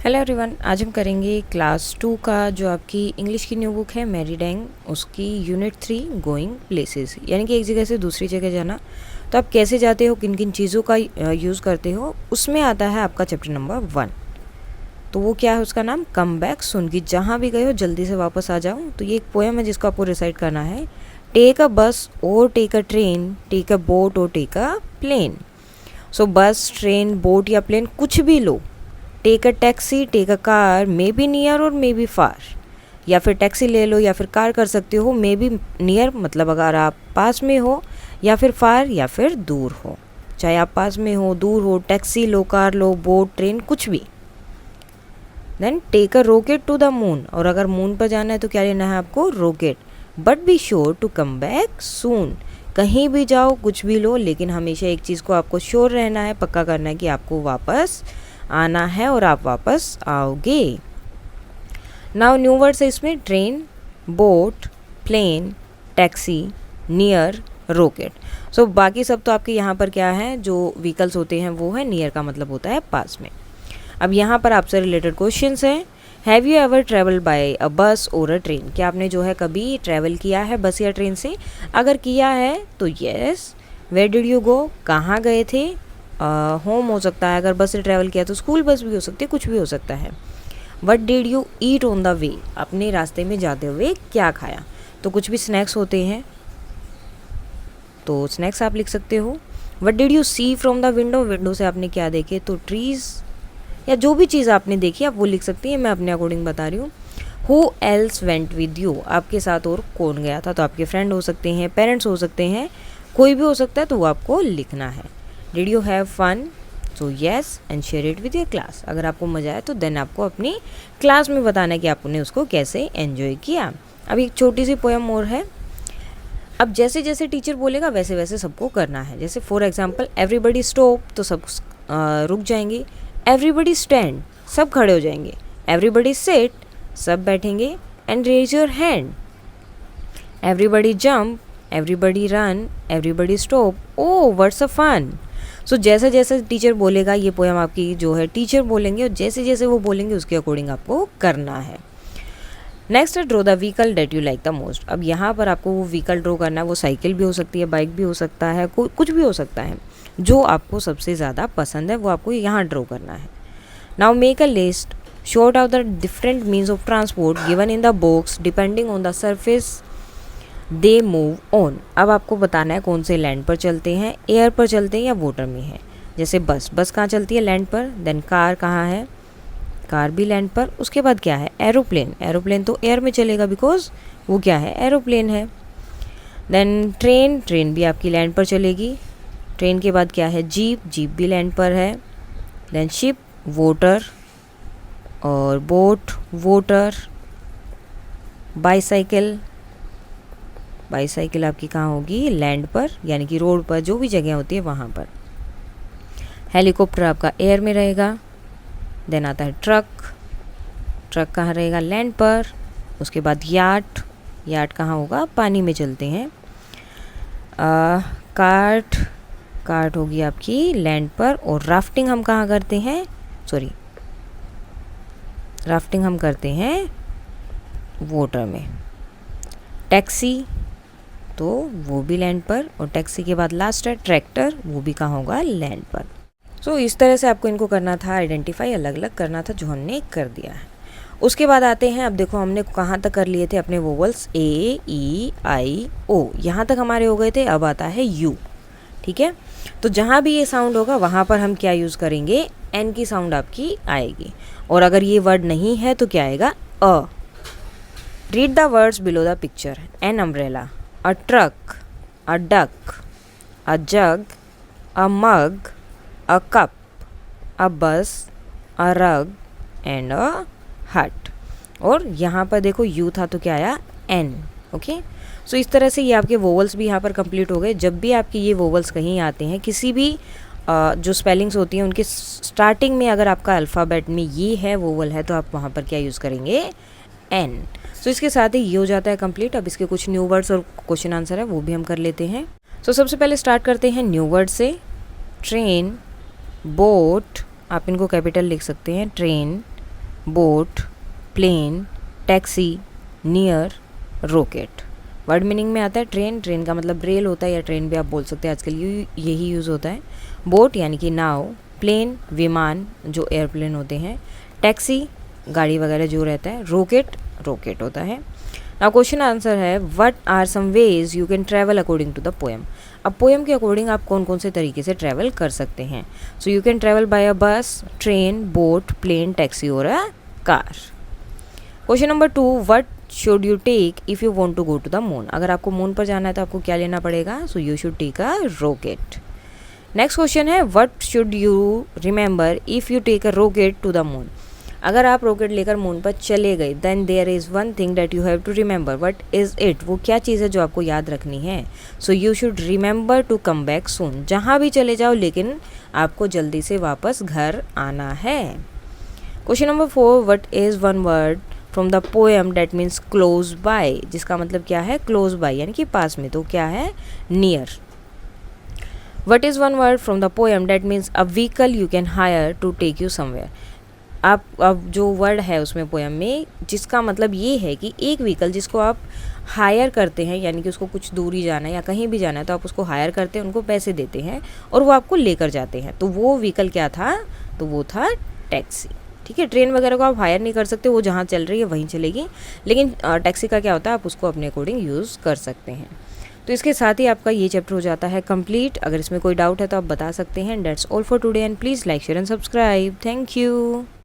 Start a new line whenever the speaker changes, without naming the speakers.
Hello everyone, आज हम करेंगे क्लास 2 का जो आपकी इंग्लिश की न्यू बुक है मैरी डैंग, उसकी यूनिट 3 गोइंग प्लेसेस, यानी कि एक जगह से दूसरी जगह जाना। तो आप कैसे जाते हो, किन किन चीज़ों का यूज़ करते हो, उसमें आता है आपका चैप्टर नंबर 1। तो वो क्या है, उसका नाम कम बैक सुन, कि जहाँ भी गए हो जल्दी से वापस आ जाओ। तो ये एक पोएम है जिसको आपको रिसाइट करना है। Take a bus or take a train, take a boat or take a plane. So bus, train, boat या प्लेन कुछ भी लो। Take a taxi, take a car, maybe near or may be फार। या फिर taxi ले लो या फिर car कर सकते हो। मे बी नियर मतलब अगर आप पास में हो, या फिर फार या फिर दूर हो। चाहे आप पास में हो, दूर हो, टैक्सी लो, कार लो, बोट, ट्रेन, कुछ भी। Then take a rocket to the moon, और अगर मून पर जाना है तो क्या लेना है आपको, rocket. But be sure to come back soon. कहीं भी जाओ, कुछ भी लो, लेकिन हमेशा एक चीज़ को आपको श्योर रहना है, पक्का करना है कि आपको वापस आना है और आप वापस आओगे। नाउ न्यू वर्ड्स है इसमें, train, boat, plane, taxi, near, rocket. So बाकी सब तो आपके यहाँ पर क्या है, जो व्हीकल्स होते हैं वो है, नियर का मतलब होता है पास में। अब यहाँ पर आपसे रिलेटेड क्वेश्चंस हैं। Have you ever travel by a bus or a train? क्या आपने जो है कभी ट्रैवल किया है बस या ट्रेन से? अगर किया है तो yes. Where did you go? कहाँ गए थे? होम हो सकता है, अगर बस से ट्रैवल किया तो स्कूल बस भी हो सकती है, कुछ भी हो सकता है। What did you eat on the way? अपने रास्ते में जाते हुए क्या खाया? तो कुछ भी स्नैक्स होते हैं, तो स्नैक्स आप लिख सकते हो। What did you see from the window? Window से आपने क्या देखे? तो ट्रीज़, या जो भी चीज़ आपने देखी आप वो लिख सकती हैं, मैं अपने अकॉर्डिंग बता रही हूँ। Who else went with you? आपके साथ और कौन गया था? तो आपके फ्रेंड हो सकते हैं, पेरेंट्स हो सकते हैं, कोई भी हो सकता है, तो वो आपको लिखना है। Did you have fun? So yes, and share it with your class. अगर आपको मज़ा आया तो देन आपको अपनी क्लास में बताना है कि आपने उसको कैसे एन्जॉय किया। अब एक छोटी सी पोएम और है। अब जैसे जैसे टीचर बोलेगा वैसे वैसे सबको करना है। जैसे फॉर एग्जाम्पल, एवरीबडी स्टॉप, तो सब रुक जाएंगे। एवरीबडी स्टैंड, सब खड़े हो जाएंगे। एवरीबडी सिट, सब बैठेंगे। And raise your hand. Everybody jump, everybody run, everybody stop, oh what's a fun. So जैसे जैसे टीचर बोलेगा, ये पोएम आपकी जो है टीचर बोलेंगे, और जैसे जैसे वो बोलेंगे उसके अकॉर्डिंग आपको करना है। नेक्स्ट है draw the vehicle that you like the most. अब यहाँ पर आपको वो व्हीकल ड्रॉ करना है। वो साइकिल भी हो सकती है, बाइक भी हो सकता है, कुछ भी हो सकता है। जो आपको सबसे ज़्यादा पसंद है वो आपको यहाँ ड्रॉ करना है। Now make a list, short out the different means of transport given in the box depending on the surface they move on. अब आपको बताना है कौन से लैंड पर चलते हैं, एयर पर चलते हैं या वाटर में है। जैसे बस, बस कहाँ चलती है, लैंड पर। देन कार कहाँ है, कार भी लैंड पर। उसके बाद क्या है, एरोप्लेन, एरोप्लेन तो एयर में चलेगा बिकॉज वो क्या है, एरोप्लेन है। देन ट्रेन, ट्रेन भी आपकी लैंड पर चलेगी। ट्रेन के बाद क्या है, जीप, जीप भी लैंड पर है। देन शिप, वोटर, और बोट, वोटर। बाईसाइकिल, बाईसाइकिल आपकी कहाँ होगी, लैंड पर, यानी कि रोड पर, जो भी जगह होती है वहाँ पर। हेलीकॉप्टर आपका एयर में रहेगा। देन आता है ट्रक, ट्रक कहाँ रहेगा, लैंड पर। उसके बाद याट, याट कहाँ होगा, पानी में चलते हैं। कार्ट, कार्ट होगी आपकी लैंड पर। और राफ्टिंग हम कहाँ करते हैं, सॉरी, राफ्टिंग हम करते हैं वाटर में। टैक्सी, तो वो भी लैंड पर। और टैक्सी के बाद लास्ट है ट्रैक्टर, वो भी कहाँ होगा, लैंड पर। सो इस तरह से आपको इनको करना था, आइडेंटिफाई अलग अलग करना था, जो हमने कर दिया है। उसके बाद आते हैं, अब देखो हमने कहाँ तक कर लिए थे अपने वोवल्स, ए, ई, आई, ओ, यहाँ तक हमारे हो गए थे। अब आता है यू, ठीक है। तो जहाँ भी ये साउंड होगा वहाँ पर हम क्या यूज़ करेंगे, एन की साउंड आपकी आएगी। और अगर ये वर्ड नहीं है तो क्या आएगा, a. Read the words below the picture. An umbrella, a truck, a duck, a jug, a mug, a cup, a bus, a rug and a hut। और यहाँ पर देखो यू था तो क्या आया, एन। ओके, सो इस तरह से ये आपके वोवल्स भी यहाँ पर कंप्लीट हो गए। जब भी आपके ये वोवल्स कहीं आते हैं, किसी भी जो स्पेलिंग्स होती हैं उनके स्टार्टिंग में अगर आपका अल्फ़ाबेट में ये है, वोवल है, तो आप वहाँ पर क्या यूज़ करेंगे, एन। सो इसके साथ ही ये हो जाता है कंप्लीट। अब इसके कुछ न्यू वर्ड्स और क्वेश्चन आंसर है वो भी हम कर लेते हैं। सो सबसे पहले स्टार्ट करते हैं न्यू वर्ड से। ट्रेन, बोट, आप इनको कैपिटल लिख सकते हैं, train, boat, plane, taxi, near, rocket. Word meaning में आता है ट्रेन, ट्रेन का मतलब रेल होता है या ट्रेन भी आप बोल सकते हैं, आजकल यही यूज़ होता है। बोट यानी कि नाव, प्लेन विमान जो एयरप्लेन होते हैं, टैक्सी गाड़ी वगैरह जो रहता है, रॉकेट रॉकेट होता है। नाउ क्वेश्चन आंसर है what are some ways you can travel according to the poem. अब पोएम के अकॉर्डिंग आप कौन कौन से तरीके से ट्रैवल कर सकते हैं। So you can travel by a bus, train, boat, plane, taxi or a car. Question number 2, what should you take if you want to go to the moon. अगर आपको मून पर जाना है तो आपको क्या लेना पड़ेगा। So you should take a rocket. Next question है what should you remember if you take a rocket to the moon. अगर आप रॉकेट लेकर मून पर चले गए then there is one thing that you have to remember. What is it, वो क्या चीज़ है जो आपको याद रखनी है। So you should remember to come back soon. जहाँ भी चले जाओ लेकिन आपको जल्दी से वापस घर आना है। Question number 4, what is one word from the poem that means close by. जिसका मतलब क्या है, क्लोज बाय यानी कि पास में, तो क्या है, near. What is one word from the poem that means a vehicle you can hire to take you somewhere. आप अब जो वर्ड है उसमें पोएम में जिसका मतलब ये है कि एक व्हीकल जिसको आप हायर करते हैं, यानी कि उसको कुछ दूरी जाना है या कहीं भी जाना है तो आप उसको हायर करते हैं, उनको पैसे देते हैं और वो आपको लेकर जाते हैं। तो वो व्हीकल क्या था, तो वो था टैक्सी। ठीक है, ट्रेन वगैरह को आप हायर नहीं कर सकते, वो जहाँ चल रही है वहीं चलेगी, लेकिन टैक्सी का क्या होता है, आप उसको अपने अकॉर्डिंग यूज़ कर सकते हैं। तो इसके साथ ही आपका ये चैप्टर हो जाता है कंप्लीट। अगर इसमें कोई डाउट है तो आप बता सकते हैं। That's all for today and please like share and subscribe. Thank you.